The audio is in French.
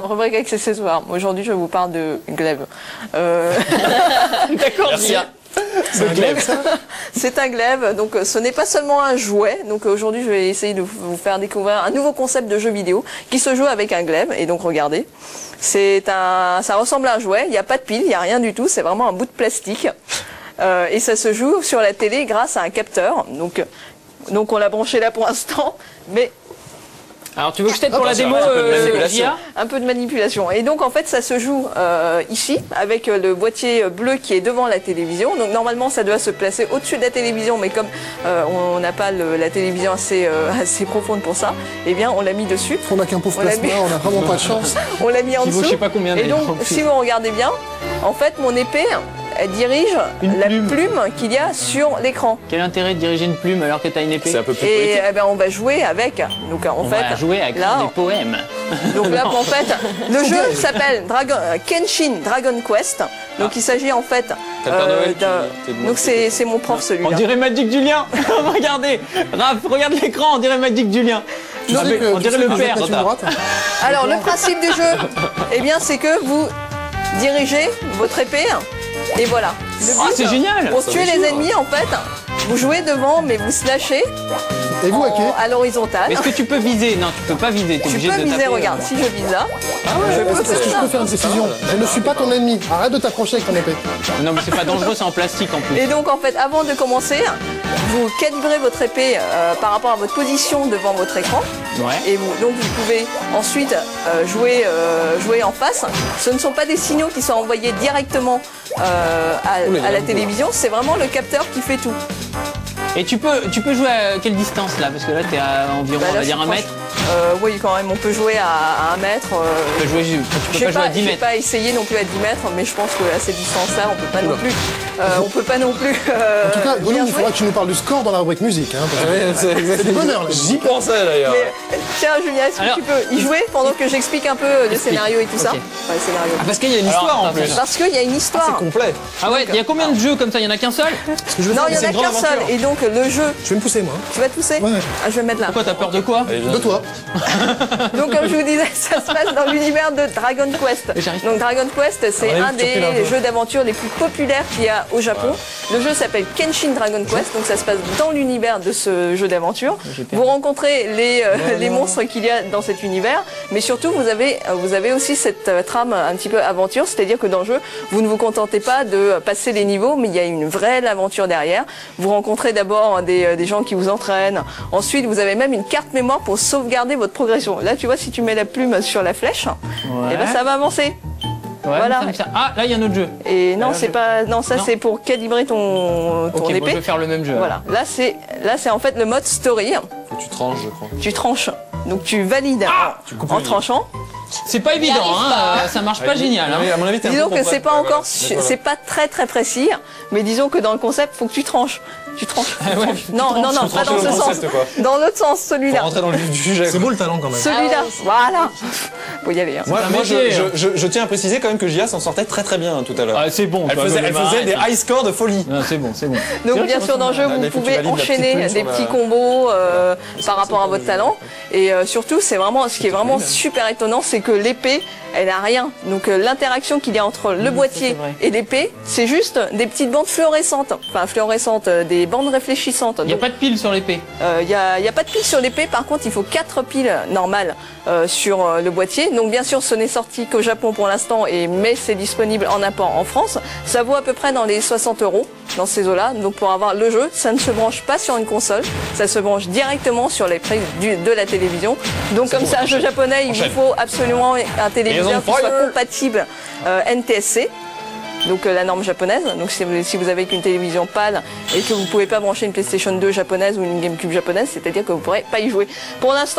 rubrique accessoires. Aujourd'hui, je vous parle de glaive. D'accord, bien. C'est un glaive, ça? C'est un glaive, donc ce n'est pas seulement un jouet. Donc aujourd'hui, je vais essayer de vous faire découvrir un nouveau concept de jeu vidéo qui se joue avec un glaive. Et donc regardez, ça ressemble à un jouet. Il n'y a pas de pile, il n'y a rien du tout. C'est vraiment un bout de plastique. Et ça se joue sur la télé grâce à un capteur. Donc on l'a branché là pour l'instant, mais Alors tu veux que je t'aide pour la démo, Gia? Un peu de manipulation. Et donc en fait ça se joue ici avec le boîtier bleu qui est devant la télévision. Donc normalement ça doit se placer au-dessus de la télévision, mais comme on n'a pas la télévision assez profonde pour ça, eh bien on l'a mis dessus. On n'a qu'un pauvre plasma, on n'a vraiment pas de chance. On l'a mis en dessous. Je sais pas combien. Et donc si vous regardez bien, en fait mon épée, elle dirige la plume qu'il y a sur l'écran. Quel intérêt de diriger une plume alors que tu as une épée? C'est un peu plus Et on va jouer avec. Donc On va jouer avec des poèmes. Donc là, en fait, le jeu s'appelle Kenshin Dragon Quest. Donc il s'agit en fait donc c'est mon prof celui-là. On dirait Magic Julien. Regardez, Raph, regarde l'écran, on dirait Magic Julien. On dirait le père. Alors le principe du jeu, eh bien c'est que vous dirigez votre épée. Et voilà. C'est génial. Pour tuer les ennemis, en fait, vous jouez devant, mais vous slashez à l'horizontale. Est-ce que tu peux viser? Non, tu peux pas viser. Tu peux viser, regarde, si je vise là, Est-ce que je peux faire une précision? Je ne suis pas ton ennemi. Arrête de t'approcher avec ton épée. Non, mais c'est pas dangereux, c'est en plastique en plus. Et donc, en fait, avant de commencer, vous calibrez votre épée par rapport à votre position devant votre écran. Ouais. Et donc vous pouvez ensuite jouer en face. Ce ne sont pas des signaux qui sont envoyés directement à la télévision, c'est vraiment le capteur qui fait tout. Et tu peux jouer à quelle distance là? Parce que là tu es à environ on va dire 1 mètre. Oui, quand même, on peut jouer à 1 mètre. Tu peux pas jouer à 10 mètres. Je n'ai pas essayé non plus à 10 mètres, mais je pense qu'à ces distances-là, on peut pas non plus. On peut pas non plus. En tout cas, Gollum, il faudra que tu nous parles du score dans la rubrique musique. Hein, c'est du bonheur là. J'y pensais d'ailleurs. Tiens, Julien, est-ce que tu peux y jouer pendant que j'explique un peu le scénario et tout ça? Ah, parce qu'il y a une histoire en plus. Parce qu'il y a une histoire. C'est complet. Ah ouais, il y a combien de jeux comme ça? Il y en a qu'un seul? Non, il y en a qu'un seul. Et donc le jeu. Je vais me pousser moi. Tu vas te pousser? Ouais. Ah, je vais me mettre là. Pourquoi t'as peur de quoi? De toi. Donc comme je vous disais, ça se passe dans l'univers de Dragon Quest. Donc Dragon Quest, c'est un des jeux d'aventure les plus populaires qu'il y a au Japon. Le jeu s'appelle Kenshin Dragon Quest, donc ça se passe dans l'univers de ce jeu d'aventure. Vous rencontrez les monstres qu'il y a dans cet univers, mais surtout vous avez aussi cette trame un petit peu aventure, c'est-à-dire que dans le jeu, vous ne vous contentez pas de passer les niveaux, mais il y a une vraie aventure derrière. Vous rencontrez d'abord des gens qui vous entraînent. Ensuite, vous avez même une carte mémoire pour sauvegarder votre progression. Là, tu vois, si tu mets la plume sur la flèche, et ben ça va avancer. Ouais, voilà. Ah, là, il y a un autre jeu. Et non, c'est pas. Non, ça c'est pour calibrer ton épée. Bon, je vais faire le même jeu. Voilà. Là, c'est en fait le mode story. Faut que tu tranches, je crois. Tu tranches. Donc tu valides en tranchant. C'est pas évident, hein. Ça marche pas génial. Hein. À mon avis, disons que c'est pas encore, c'est pas très précis, mais disons que dans le concept, faut que tu tranches. Tu tranches. Non, pas dans ce sens. Dans l'autre sens, celui-là. Rentrer dans le vif du sujet. C'est beau le talent quand même. Celui-là, voilà. Faut y aller. Hein. Moi je tiens à préciser quand même que Gia s'en sortait très bien tout à l'heure. Ah, c'est bon. Elle faisait des high scores de folie. C'est bon. Donc bien sûr dans le jeu vous pouvez enchaîner des petits combos par rapport à votre talent. Et surtout ce qui est vraiment super étonnant, c'est que l'épée elle n'a rien. Donc l'interaction qu'il y a entre le boîtier et l'épée, c'est juste des petites bandes fluorescentes. Enfin fluorescentes, des bandes réfléchissantes. Il n'y a pas de pile sur l'épée. Il y a pas de pile sur l'épée, par contre il faut 4 piles normales sur le boîtier. Donc bien sûr ce n'est sorti qu'au Japon pour l'instant, mais c'est disponible en import en France. Ça vaut à peu près dans les 60 € dans ces eaux-là. Donc pour avoir le jeu, ça ne se branche pas sur une console, ça se branche directement sur les prises de la télévision. Donc comme c'est un jeu japonais, il vous faut absolument un téléviseur qui soit compatible NTSC. Donc la norme japonaise. Donc si vous avez qu'une télévision PAL et que vous ne pouvez pas brancher une PlayStation 2 japonaise ou une GameCube japonaise, c'est-à-dire que vous ne pourrez pas y jouer. Pour l'instant,